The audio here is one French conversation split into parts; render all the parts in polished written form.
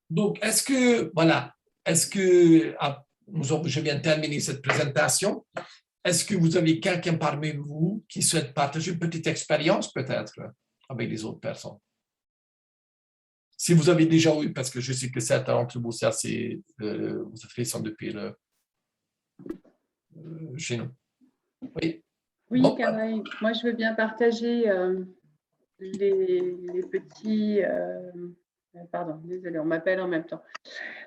Donc, je viens de terminer cette présentation. Est-ce que vous avez quelqu'un parmi vous qui souhaite partager une petite expérience peut-être avec les autres personnes? Si vous avez déjà eu, parce que je sais que certains d'entre vous, vous fait ça depuis chez nous. Oui. Oui, Bon. Caroline, moi je veux bien partager les petits. Pardon, désolé, on m'appelle en même temps.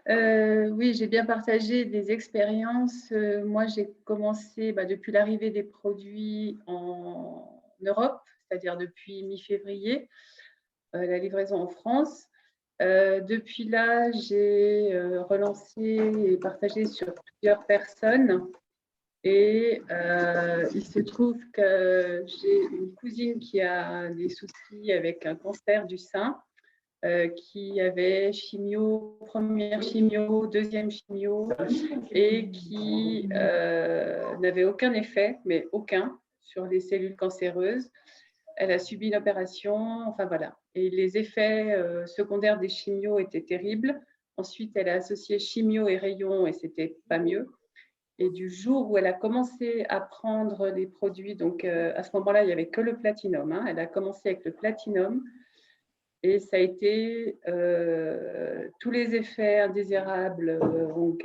Oui, j'ai bien partagé des expériences. Moi, j'ai commencé depuis l'arrivée des produits en Europe, c'est-à-dire depuis mi-février, la livraison en France. Depuis là, j'ai relancé et partagé sur plusieurs personnes. Et il se trouve que j'ai une cousine qui a des soucis avec un cancer du sein, qui avait chimio, première chimio, deuxième chimio, et qui n'avait aucun effet, mais aucun, sur les cellules cancéreuses. Elle a subi une opération, enfin voilà. Et les effets secondaires des chimios étaient terribles. Ensuite, elle a associé chimio et rayons et c'était pas mieux. Et du jour où elle a commencé à prendre les produits, donc à ce moment-là, il n'y avait que le platinum. Hein, elle a commencé avec le platinum et ça a été tous les effets indésirables ont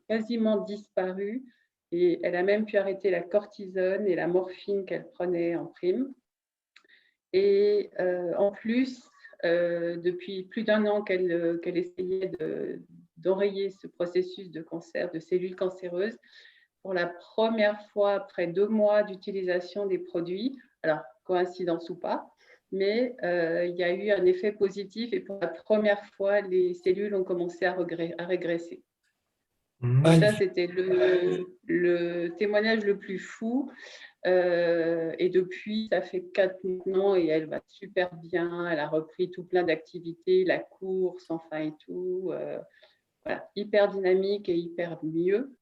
quasiment disparu. Et elle a même pu arrêter la cortisone et la morphine qu'elle prenait en prime. Et en plus, depuis plus d'un an qu'elle essayait d'enrayer ce processus de cancer, de cellules cancéreuses, pour la première fois, après 2 mois d'utilisation des produits, alors coïncidence ou pas, mais il y a eu un effet positif et pour la première fois, les cellules ont commencé à régresser. Et ça, c'était le témoignage le plus fou. Et depuis, ça fait 4 maintenant et elle va super bien. Elle a repris tout plein d'activités, la course, enfin et tout. Voilà, hyper dynamique et hyper mieux.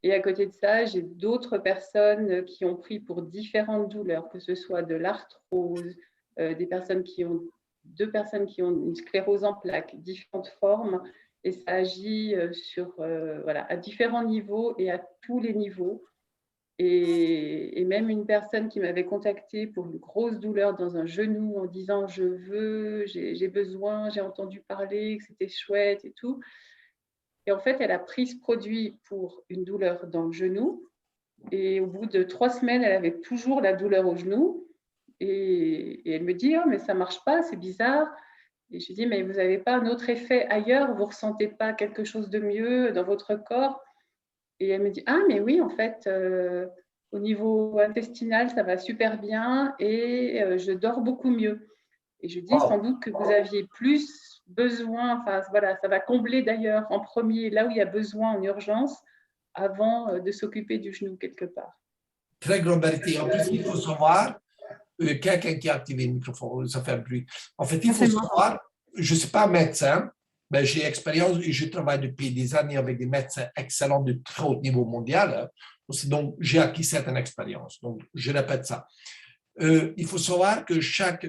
Et à côté de ça, j'ai d'autres personnes qui ont pris pour différentes douleurs, que ce soit de l'arthrose, deux personnes qui ont une sclérose en plaques, différentes formes. Et ça agit à différents niveaux et à tous les niveaux. Et même une personne qui m'avait contactée pour une grosse douleur dans un genou en disant j'ai besoin, j'ai entendu parler que c'était chouette et tout. Et en fait, elle a pris ce produit pour une douleur dans le genou. Et au bout de 3 semaines, elle avait toujours la douleur au genou. Et elle me dit, oh, mais ça ne marche pas, c'est bizarre. Et je lui dis, mais vous n'avez pas un autre effet ailleurs? Vous ne ressentez pas quelque chose de mieux dans votre corps? Et elle me dit, ah, mais oui, en fait, au niveau intestinal, ça va super bien et je dors beaucoup mieux. Et je dis, sans doute que vous aviez plus besoin, enfin voilà, ça va combler d'ailleurs en premier là où il y a besoin en urgence avant de s'occuper du genou quelque part. Très grande vérité. En plus, il faut savoir, quelqu'un qui a activé le microphone, ça fait un bruit. En fait, il faut savoir, je ne suis pas médecin, mais j'ai expérience et je travaille depuis des années avec des médecins excellents de très haut niveau mondial. Donc, j'ai acquis certaines expériences. Donc, je répète ça. Il faut savoir que chaque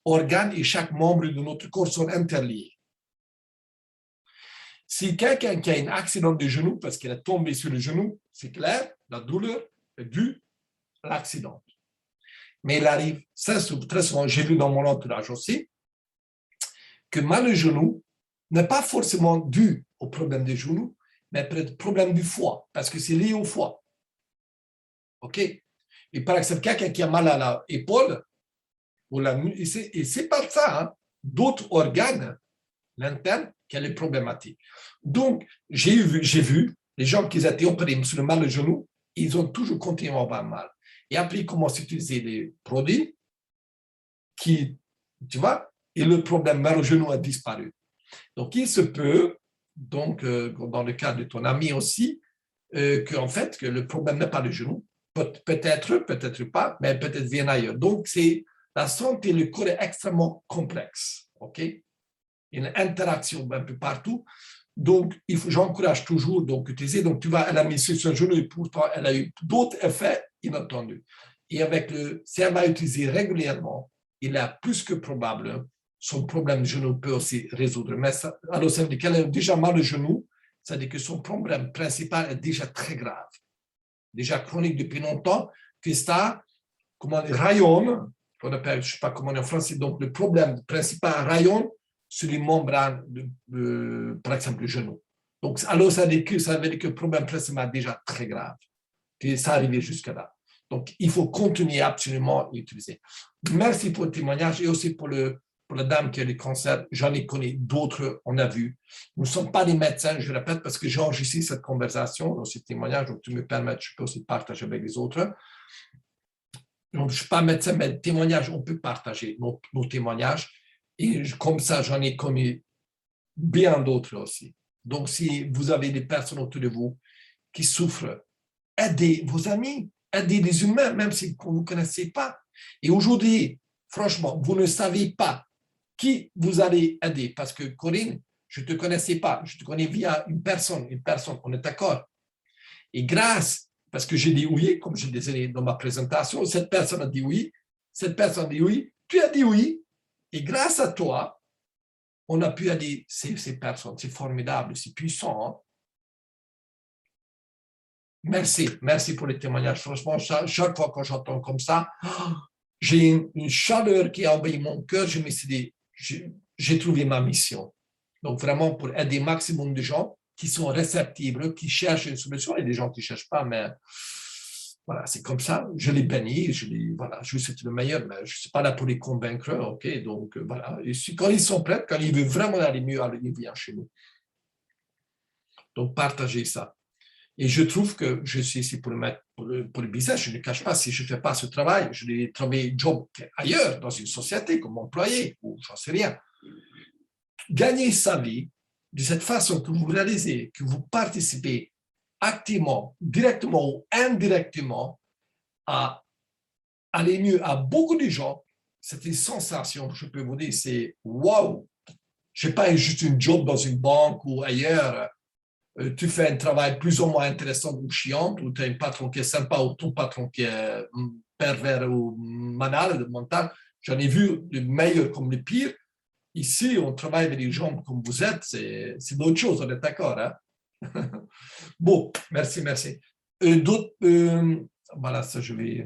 organe et chaque membre de notre corps sont interliés. Si quelqu'un qui a un accident de genou, parce qu'il est tombé sur le genou, c'est clair, la douleur est due à l'accident. Mais il arrive, ça, très souvent, j'ai vu dans mon entourage aussi, que mal au genou n'est pas forcément dû au problème des genoux, mais peut-être problème du foie, parce que c'est lié au foie. OK? Et par exemple, quelqu'un qui a mal à l'épaule, et c'est pas ça, hein, d'autres organes, l'interne, qui a les problématiques. Donc, j'ai vu les gens qui étaient opérés sur le mal au genou, ils ont toujours continué à avoir mal. Et après, ils commencent à utiliser des produits qui, tu vois, et le problème mal au genou a disparu. Donc, il se peut, donc, dans le cas de ton ami aussi, qu'en fait, que le problème n'est pas le genou. Peut-être, peut-être pas, mais peut-être vient ailleurs. Donc, la santé, le corps est extrêmement complexe. OK? Une interaction un peu partout. Donc, j'encourage toujours d'utiliser. Donc, elle a mis sur son genou et pourtant, elle a eu d'autres effets inattendus. Et si elle va utiliser régulièrement, il est plus que probable son problème de genou peut aussi résoudre. Mais ça, alors, ça veut dire qu'elle a déjà mal au genou, ça veut dire que son problème principal est déjà très grave, déjà chronique depuis longtemps, que ça, comment rayonne, qu'on appelle, je ne sais pas comment on dit en français, donc le problème principal rayonne sur les membranes, par exemple, le genou. Donc, alors, ça veut dire que le problème principal est déjà très grave, que ça arrive jusque-là. Donc, il faut continuer absolument à l'utiliser. Merci pour le témoignage et aussi pour la dame qui a le cancer. J'en ai connu d'autres, on a vu. Nous ne sommes pas des médecins, je répète, parce que j'enregistre cette conversation, ce témoignage, donc tu me permets, je peux aussi partager avec les autres. Donc, je ne suis pas médecin, mais le témoignage, on peut partager nos témoignages. Et comme ça, j'en ai connu bien d'autres aussi. Donc, si vous avez des personnes autour de vous qui souffrent, aidez vos amis, aidez les humains, même si vous ne connaissez pas. Et aujourd'hui, franchement, vous ne savez pas qui vous allez aider. Parce que Corinne, je ne te connaissais pas. Je te connais via une personne, on est d'accord. Et grâce, parce que j'ai dit oui, comme je disais dans ma présentation, cette personne a dit oui, cette personne a dit oui, tu as dit oui. Et grâce à toi, on a pu aider ces personnes. C'est formidable, c'est puissant. Hein? Merci pour les témoignages. Franchement, chaque fois que j'entends comme ça, j'ai une chaleur qui a envahi mon cœur. Je me suis dit, j'ai trouvé ma mission. Donc, vraiment, pour aider le maximum de gens qui sont réceptibles, qui cherchent une solution, et des gens qui ne cherchent pas, mais voilà, c'est comme ça. Je les bénis, voilà, je souhaite le meilleur, mais je ne suis pas là pour les convaincre, ok? Donc, voilà. Et quand ils sont prêts, quand ils veulent vraiment aller mieux, alors ils viennent chez nous. Donc, partagez ça. Et je trouve que je suis ici pour le business. Je ne cache pas, si je ne fais pas ce travail, je vais trouver un job ailleurs, dans une société, comme employé, ou j'en sais rien. Gagner sa vie de cette façon que vous réalisez, que vous participez activement, directement ou indirectement à aller mieux à beaucoup de gens, c'est une sensation, je peux vous dire, c'est wow! Je ne sais pas juste un job dans une banque ou ailleurs. Tu fais un travail plus ou moins intéressant ou chiant, ou tu as un patron qui est sympa, ou ton patron qui est pervers ou mental. J'en ai vu le meilleur comme le pire. Ici, on travaille avec des gens comme vous êtes, c'est d'autres choses, on est d'accord. Hein? Bon, merci. D'autres, voilà, ça je vais...